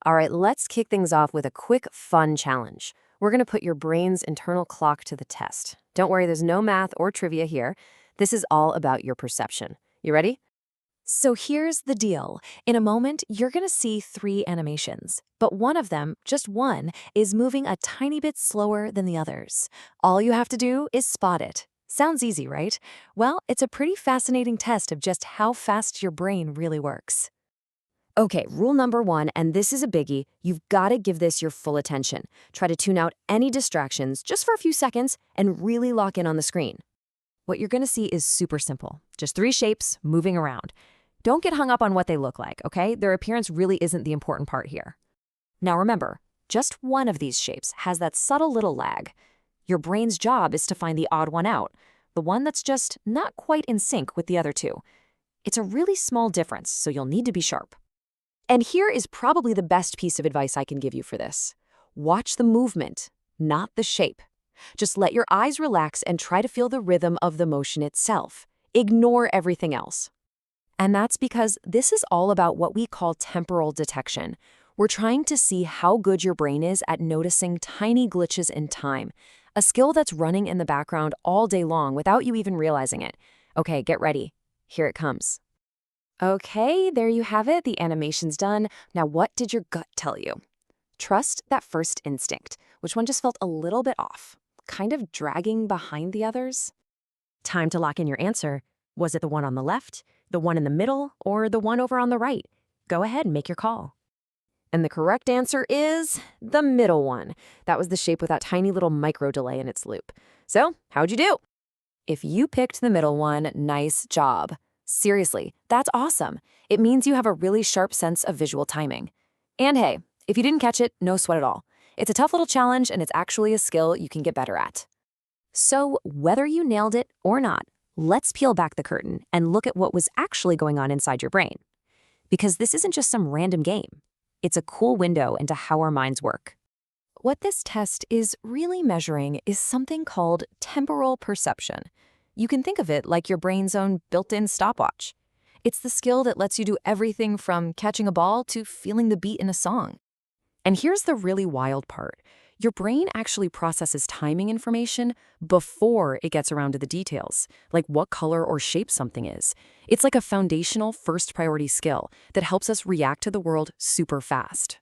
All right, let's kick things off with a quick, fun challenge. We're going to put your brain's internal clock to the test. Don't worry, there's no math or trivia here. This is all about your perception. You ready? So here's the deal. In a moment, you're going to see 3 animations, but one of them, just one, is moving a tiny bit slower than the others. All you have to do is spot it. Sounds easy, right? Well, it's a pretty fascinating test of just how fast your brain really works. Okay, rule number 1, and this is a biggie. You've got to give this your full attention. Try to tune out any distractions just for a few seconds and really lock in on the screen. What you're going to see is super simple. Just 3 shapes moving around. Don't get hung up on what they look like, okay? Their appearance really isn't the important part here. Now remember, just one of these shapes has that subtle little lag. Your brain's job is to find the odd one out, the one that's just not quite in sync with the other 2. It's a really small difference, so you'll need to be sharp. And here is probably the best piece of advice I can give you for this. Watch the movement, not the shape. Just let your eyes relax and try to feel the rhythm of the motion itself. Ignore everything else. And that's because this is all about what we call temporal detection. We're trying to see how good your brain is at noticing tiny glitches in time, a skill that's running in the background all day long without you even realizing it. Okay, get ready. Here it comes. Okay, there you have it. The animation's done. Now, what did your gut tell you? Trust that first instinct. Which one just felt a little bit off? Kind of dragging behind the others? Time to lock in your answer. Was it the one on the left, the one in the middle, or the one over on the right? Go ahead and make your call. And the correct answer is the middle one. That was the shape with that tiny little micro delay in its loop. So, how'd you do? If you picked the middle one, nice job. Seriously, that's awesome. It means you have a really sharp sense of visual timing. And hey, if you didn't catch it, no sweat at all. It's a tough little challenge, and it's actually a skill you can get better at. So, whether you nailed it or not, let's peel back the curtain and look at what was actually going on inside your brain. Because this isn't just some random game. It's a cool window into how our minds work. What this test is really measuring is something called temporal perception. You can think of it like your brain's own built-in stopwatch. It's the skill that lets you do everything from catching a ball to feeling the beat in a song. And here's the really wild part. Your brain actually processes timing information before it gets around to the details, like what color or shape something is. It's like a foundational first priority skill that helps us react to the world super fast.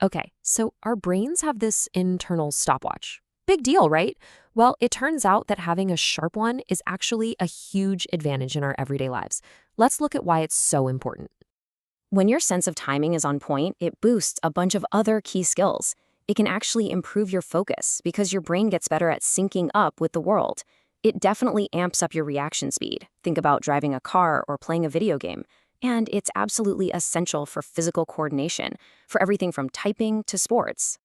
Okay, so our brains have this internal stopwatch. Big deal, right? Well, it turns out that having a sharp one is actually a huge advantage in our everyday lives. Let's look at why it's so important. When your sense of timing is on point, it boosts a bunch of other key skills. It can actually improve your focus because your brain gets better at syncing up with the world. It definitely amps up your reaction speed. Think about driving a car or playing a video game. And it's absolutely essential for physical coordination, for everything from typing to sports.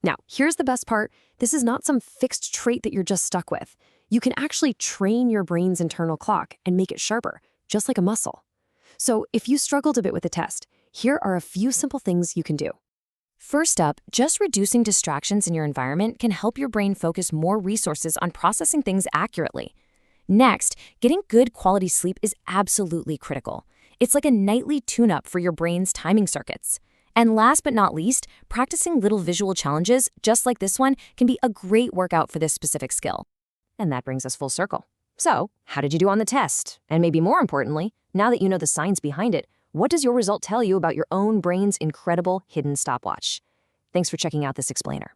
Now, here's the best part. This is not some fixed trait that you're just stuck with. You can actually train your brain's internal clock and make it sharper, just like a muscle. So if you struggled a bit with the test, here are a few simple things you can do. First up, just reducing distractions in your environment can help your brain focus more resources on processing things accurately. Next, getting good quality sleep is absolutely critical. It's like a nightly tune-up for your brain's timing circuits. And last but not least, practicing little visual challenges, just like this one, can be a great workout for this specific skill. And that brings us full circle. So, how did you do on the test? And maybe more importantly, now that you know the science behind it, what does your result tell you about your own brain's incredible hidden stopwatch? Thanks for checking out this explainer.